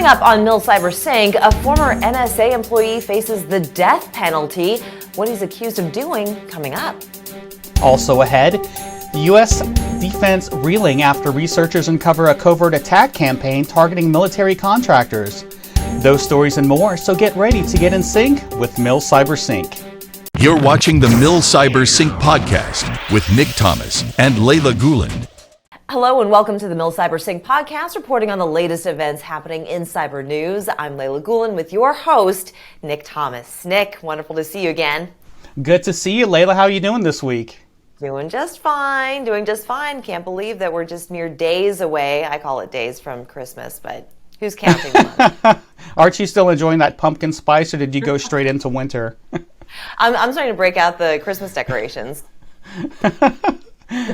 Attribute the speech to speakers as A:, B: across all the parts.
A: Coming up on MilCyberSync, a former NSA employee faces the death penalty. What he's accused of doing coming up.
B: Also ahead, U.S. defense reeling after researchers uncover a covert attack campaign targeting military contractors. Those stories and more, so get ready to get in sync with MilCyberSync.
C: You're watching the MilCyberSync podcast with Nick Thomas and Layla Guland.
A: Hello and welcome to the MilCyberSync podcast, reporting on the latest events happening in cyber news. I'm Layla Guland with your host, Nick Thomas. Nick, wonderful to see you again.
B: Good to see you, Layla. How are you doing this week?
A: Doing just fine. Can't believe that we're just mere days away. I call it days from Christmas, but who's counting them?
B: Aren't you still enjoying that pumpkin spice, or did you go straight into winter?
A: I'm starting to break out the Christmas decorations.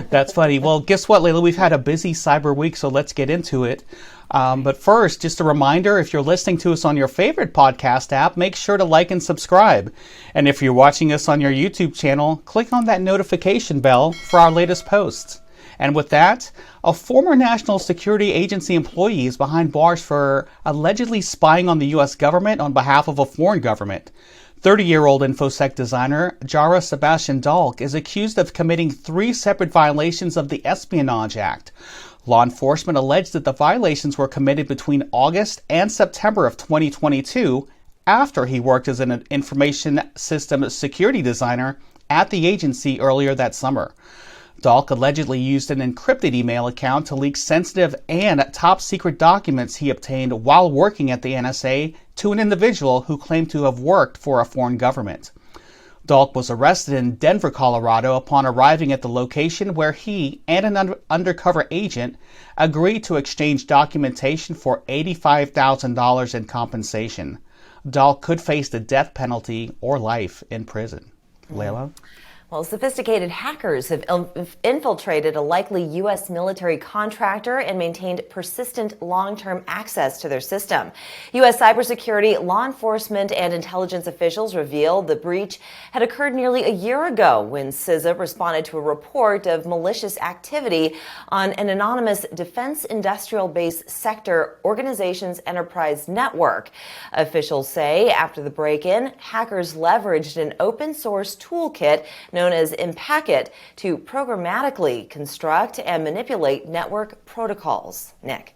B: That's funny. Well, guess what, Layla? We've had a busy cyber week, so let's get into it. But first, just a reminder, if you're listening to us on your favorite podcast app, make sure to like and subscribe. And if you're watching us on your YouTube channel, click on that notification bell for our latest posts. And with that, a former National Security Agency employee is behind bars for allegedly spying on the U.S. government on behalf of a foreign government. 30-year-old InfoSec designer Jara Sebastian Dahlk is accused of committing 3 separate violations of the Espionage Act. Law enforcement alleged that the violations were committed between August and September of 2022 after he worked as an information system security designer at the agency earlier that summer. Dahlk allegedly used an encrypted email account to leak sensitive and top-secret documents he obtained while working at the NSA to an individual who claimed to have worked for a foreign government. Dahlk was arrested in Denver, Colorado upon arriving at the location where he and an undercover agent agreed to exchange documentation for $85,000 in compensation. Dahlk could face the death penalty or life in prison. Layla?
A: Well, sophisticated hackers have infiltrated a likely U.S. military contractor and maintained persistent long-term access to their system. U.S. cybersecurity, law enforcement, and intelligence officials revealed the breach had occurred nearly a year ago when CISA responded to a report of malicious activity on an anonymous defense industrial base sector organization's enterprise network. Officials say after the break-in, hackers leveraged an open-source toolkit known as Impacket to programmatically construct and manipulate network protocols. Nick.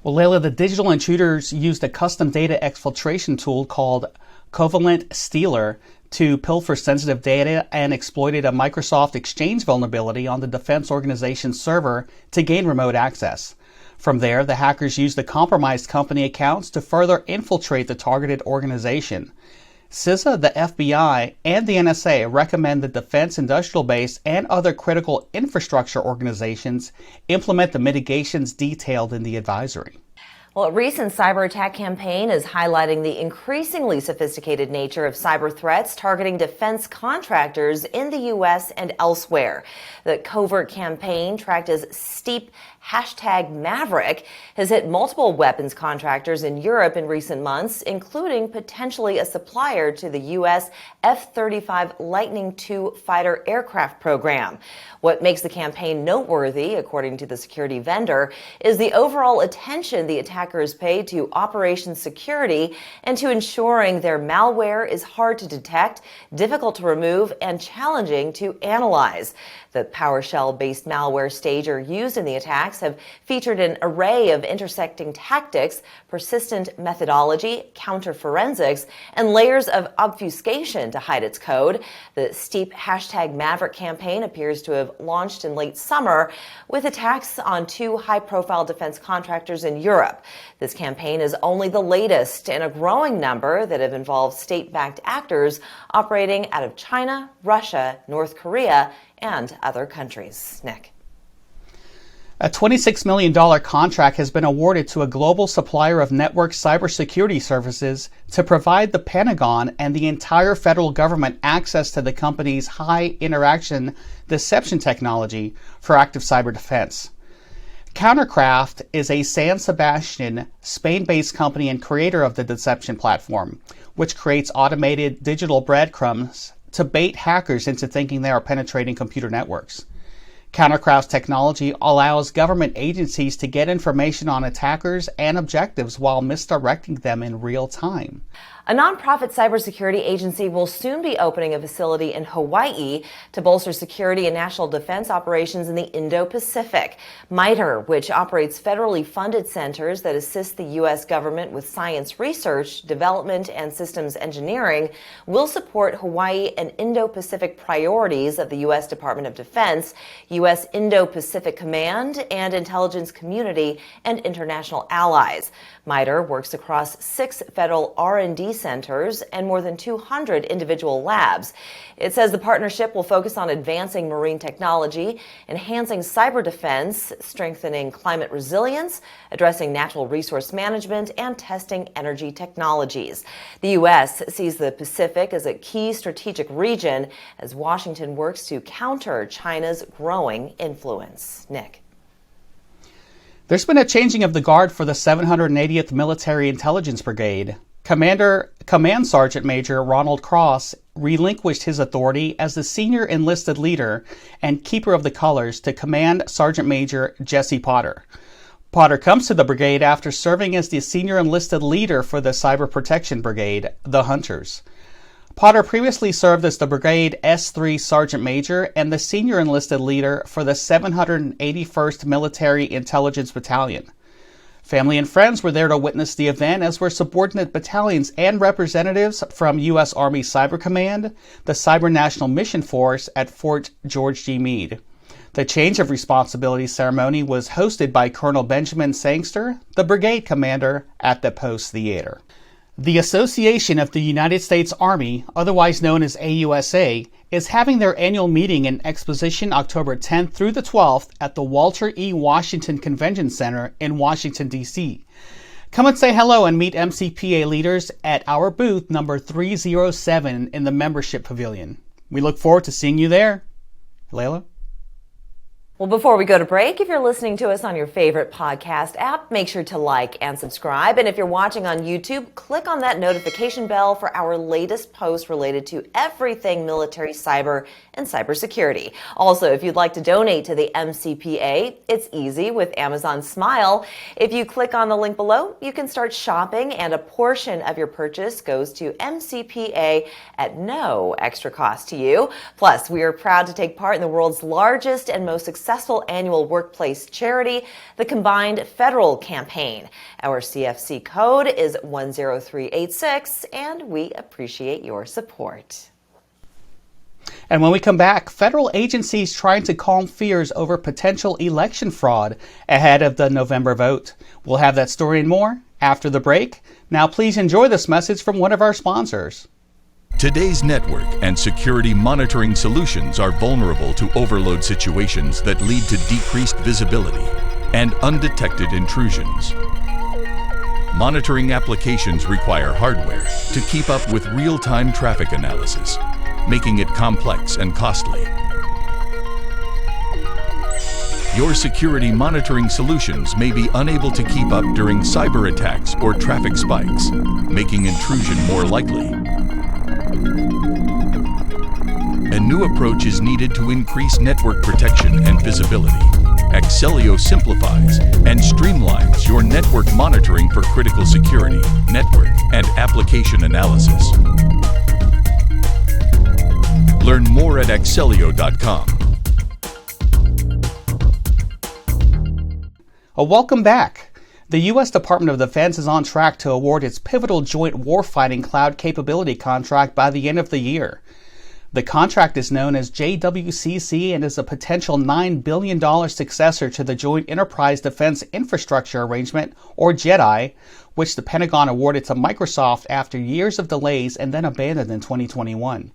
B: Well, Layla, the digital intruders used a custom data exfiltration tool called Covalent Stealer to pilfer sensitive data and exploited a Microsoft Exchange vulnerability on the defense organization's server to gain remote access. From there, the hackers used the compromised company accounts to further infiltrate the targeted organization. CISA, the FBI, and the NSA recommend the Defense Industrial Base and other critical infrastructure organizations implement the mitigations detailed in the advisory.
A: Well, a recent cyber attack campaign is highlighting the increasingly sophisticated nature of cyber threats targeting defense contractors in the U.S. and elsewhere. The covert campaign, tracked as Steep #Maverick, has hit multiple weapons contractors in Europe in recent months, including potentially a supplier to the U.S. F-35 Lightning II fighter aircraft program. What makes the campaign noteworthy, according to the security vendor, is the overall attention the attackers paid to operation security and to ensuring their malware is hard to detect, difficult to remove, and challenging to analyze. The PowerShell-based malware stager used in the attacks have featured an array of intersecting tactics, persistent methodology, counter-forensics, and layers of obfuscation to hide its code. The Steep #Maverick campaign appears to have launched in late summer with attacks on 2 high-profile defense contractors in Europe. This campaign is only the latest in a growing number that have involved state-backed actors operating out of China, Russia, North Korea, and other countries. Nick.
B: A $26 million contract has been awarded to a global supplier of network cybersecurity services to provide the Pentagon and the entire federal government access to the company's high interaction deception technology for active cyber defense. Countercraft is a San Sebastian, Spain-based company and creator of the deception platform, which creates automated digital breadcrumbs to bait hackers into thinking they are penetrating computer networks. Countercraft's technology allows government agencies to get information on attackers and objectives while misdirecting them in real time.
A: A nonprofit cybersecurity agency will soon be opening a facility in Hawaii to bolster security and national defense operations in the Indo-Pacific. MITRE, which operates federally funded centers that assist the U.S. government with science research, development, and systems engineering, will support Hawaii and Indo-Pacific priorities of the U.S. Department of Defense, U.S. Indo-Pacific Command, and intelligence community and international allies. MITRE works across 6 federal R&D centers and more than 200 individual labs. It says the partnership will focus on advancing marine technology, enhancing cyber defense, strengthening climate resilience, addressing natural resource management, and testing energy technologies. The U.S. sees the Pacific as a key strategic region as Washington works to counter China's growing influence. Nick.
B: There's been a changing of the guard for the 780th Military Intelligence Brigade. Command Sergeant Major Ronald Cross relinquished his authority as the senior enlisted leader and keeper of the colors to Command Sergeant Major Jesse Potter. Potter comes to the brigade after serving as the senior enlisted leader for the Cyber Protection Brigade, the Hunters. Potter previously served as the Brigade S3 Sergeant Major and the senior enlisted leader for the 781st Military Intelligence Battalion. Family and friends were there to witness the event, as were subordinate battalions and representatives from U.S. Army Cyber Command, the Cyber National Mission Force at Fort George G. Meade. The change of responsibility ceremony was hosted by Colonel Benjamin Sangster, the brigade commander at the Post Theater. The Association of the United States Army, otherwise known as AUSA, is having their annual meeting in Exposition October 10th through the 12th at the Walter E. Washington Convention Center in Washington, D.C. Come and say hello and meet MCPA leaders at our booth number 307 in the Membership Pavilion. We look forward to seeing you there. Layla?
A: Well, before we go to break, if you're listening to us on your favorite podcast app, make sure to like and subscribe. And if you're watching on YouTube, click on that notification bell for our latest post related to everything military, cyber, and cybersecurity. Also, if you'd like to donate to the MCPA, it's easy with Amazon Smile. If you click on the link below, you can start shopping, and a portion of your purchase goes to MCPA at no extra cost to you. Plus, we are proud to take part in the world's largest and most successful annual workplace charity, the Combined Federal Campaign. Our CFC code is 10386, and we appreciate your support.
B: And when we come back, federal agencies trying to calm fears over potential election fraud ahead of the November vote. We'll have that story and more after the break. Now please enjoy this message from one of our sponsors.
C: Today's network and security monitoring solutions are vulnerable to overload situations that lead to decreased visibility and undetected intrusions. Monitoring applications require hardware to keep up with real-time traffic analysis, making it complex and costly. Your security monitoring solutions may be unable to keep up during cyber attacks or traffic spikes, making intrusion more likely. A new approach is needed to increase network protection and visibility. Axellio simplifies and streamlines your network monitoring for critical security, network, and application analysis. Learn more at axellio.com.
B: Welcome back. The U.S. Department of Defense is on track to award its pivotal Joint Warfighting Cloud Capability contract by the end of the year. The contract is known as JWCC and is a potential $9 billion successor to the Joint Enterprise Defense Infrastructure Arrangement, or JEDI, which the Pentagon awarded to Microsoft after years of delays and then abandoned in 2021.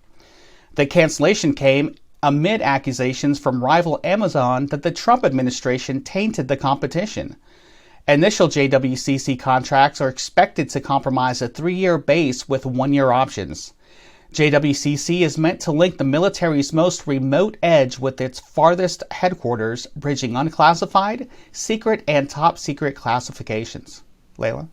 B: The cancellation came amid accusations from rival Amazon that the Trump administration tainted the competition. Initial JWCC contracts are expected to comprise a 3-year base with 1-year options. JWCC is meant to link the military's most remote edge with its farthest headquarters, bridging unclassified, secret, and top secret classifications. Layla?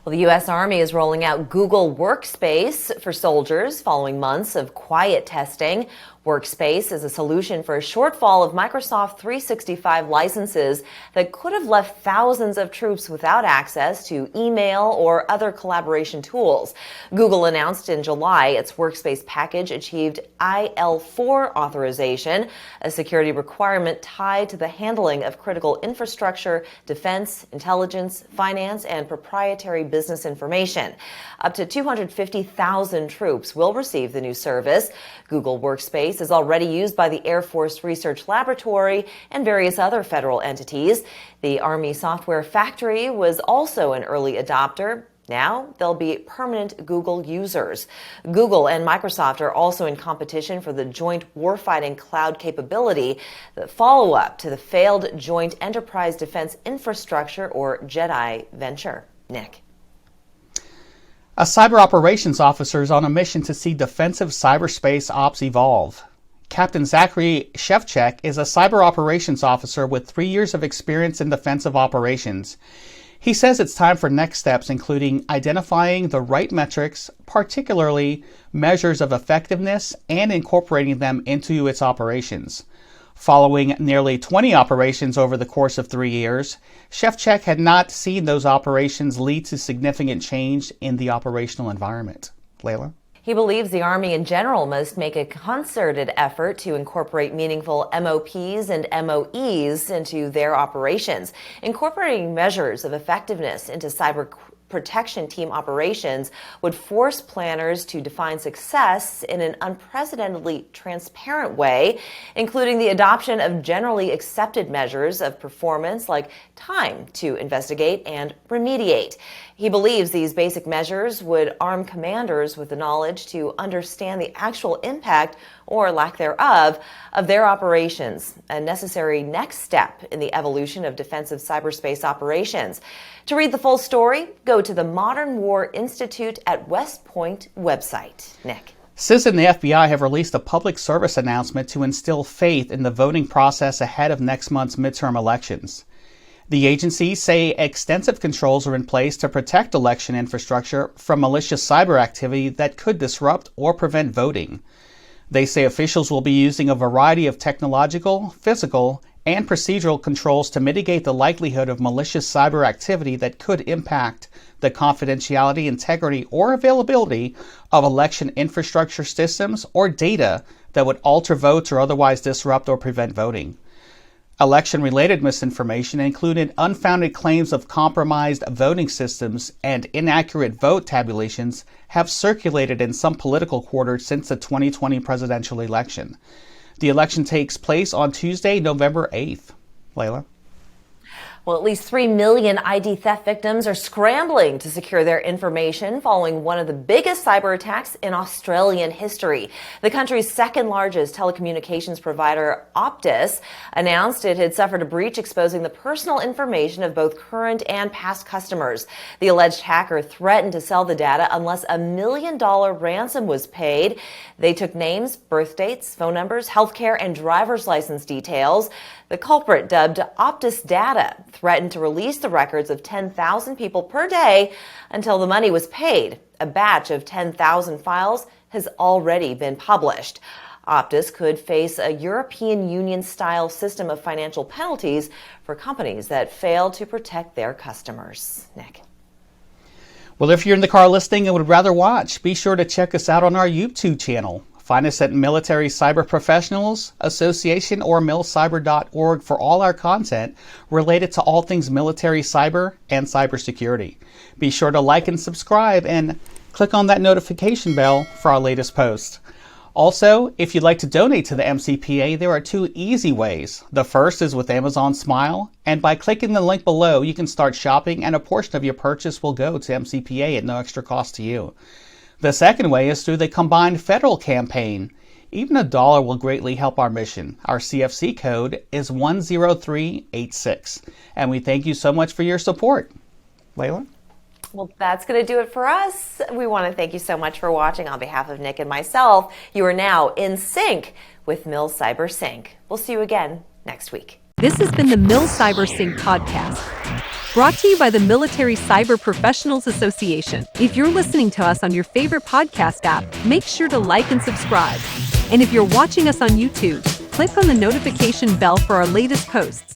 A: Well, the U.S. Army is rolling out Google Workspace for soldiers following months of quiet testing. Workspace is a solution for a shortfall of Microsoft 365 licenses that could have left thousands of troops without access to email or other collaboration tools. Google announced in July its Workspace package achieved IL4 authorization, a security requirement tied to the handling of critical infrastructure, defense, intelligence, finance, and proprietary business information. Up to 250,000 troops will receive the new service. Google Workspace is already used by the Air Force Research Laboratory and various other federal entities. The Army Software Factory was also an early adopter. Now they'll be permanent Google users. Google and Microsoft are also in competition for the joint warfighting cloud capability, the follow-up to the failed Joint Enterprise Defense Infrastructure, or JEDI, venture. Nick.
B: A cyber operations officer is on a mission to see defensive cyberspace ops evolve. Captain Zachary Shevchek is a cyber operations officer with 3 years of experience in defensive operations. He says it's time for next steps, including identifying the right metrics, particularly measures of effectiveness, and incorporating them into its operations. Following nearly 20 operations over the course of 3 years, Shevchek had not seen those operations lead to significant change in the operational environment. Layla?
A: He believes the Army in general must make a concerted effort to incorporate meaningful MOPs and MOEs into their operations. Incorporating measures of effectiveness into cyber protection team operations would force planners to define success in an unprecedentedly transparent way, including the adoption of generally accepted measures of performance like time to investigate and remediate. He believes these basic measures would arm commanders with the knowledge to understand the actual impact or lack thereof of their operations, a necessary next step in the evolution of defensive cyberspace operations. To read the full story, go to the Modern War Institute at West Point website. Nick.
B: CIS and the FBI have released a public service announcement to instill faith in the voting process ahead of next month's midterm elections. The agencies say extensive controls are in place to protect election infrastructure from malicious cyber activity that could disrupt or prevent voting. They say officials will be using a variety of technological, physical, and procedural controls to mitigate the likelihood of malicious cyber activity that could impact the confidentiality, integrity, or availability of election infrastructure systems or data that would alter votes or otherwise disrupt or prevent voting. Election-related misinformation included unfounded claims of compromised voting systems and inaccurate vote tabulations have circulated in some political quarters since the 2020 presidential election. The election takes place on Tuesday, November 8th. Layla?
A: Well, at least 3 million ID theft victims are scrambling to secure their information following one of the biggest cyber attacks in Australian history. The country's second largest telecommunications provider, Optus, announced it had suffered a breach exposing the personal information of both current and past customers. The alleged hacker threatened to sell the data unless a $1 million ransom was paid. They took names, birth dates, phone numbers, healthcare, and driver's license details. The culprit, dubbed Optus Data, threatened to release the records of 10,000 people per day until the money was paid. A batch of 10,000 files has already been published. Optus could face a European Union-style system of financial penalties for companies that fail to protect their customers. Nick.
B: Well, if you're in the car listening and would rather watch, be sure to check us out on our YouTube channel. Find us at Military Cyber Professionals Association or MilCyber.org for all our content related to all things military cyber and cybersecurity. Be sure to like and subscribe and click on that notification bell for our latest post. Also, if you'd like to donate to the MCPA, there are 2 easy ways. The first is with Amazon Smile, and by clicking the link below, you can start shopping and a portion of your purchase will go to MCPA at no extra cost to you. The second way is through the combined federal campaign. Even $1 will greatly help our mission. Our CFC code is 10386. And we thank you so much for your support. Layla?
A: Well, that's going to do it for us. We want to thank you so much for watching. On behalf of Nick and myself, you are now in sync with MilCyberSync. We'll see you again next week.
D: This has been the MilCyberSync podcast. Brought to you by the Military Cyber Professionals Association. If you're listening to us on your favorite podcast app, make sure to like and subscribe. And if you're watching us on YouTube, click on the notification bell for our latest posts.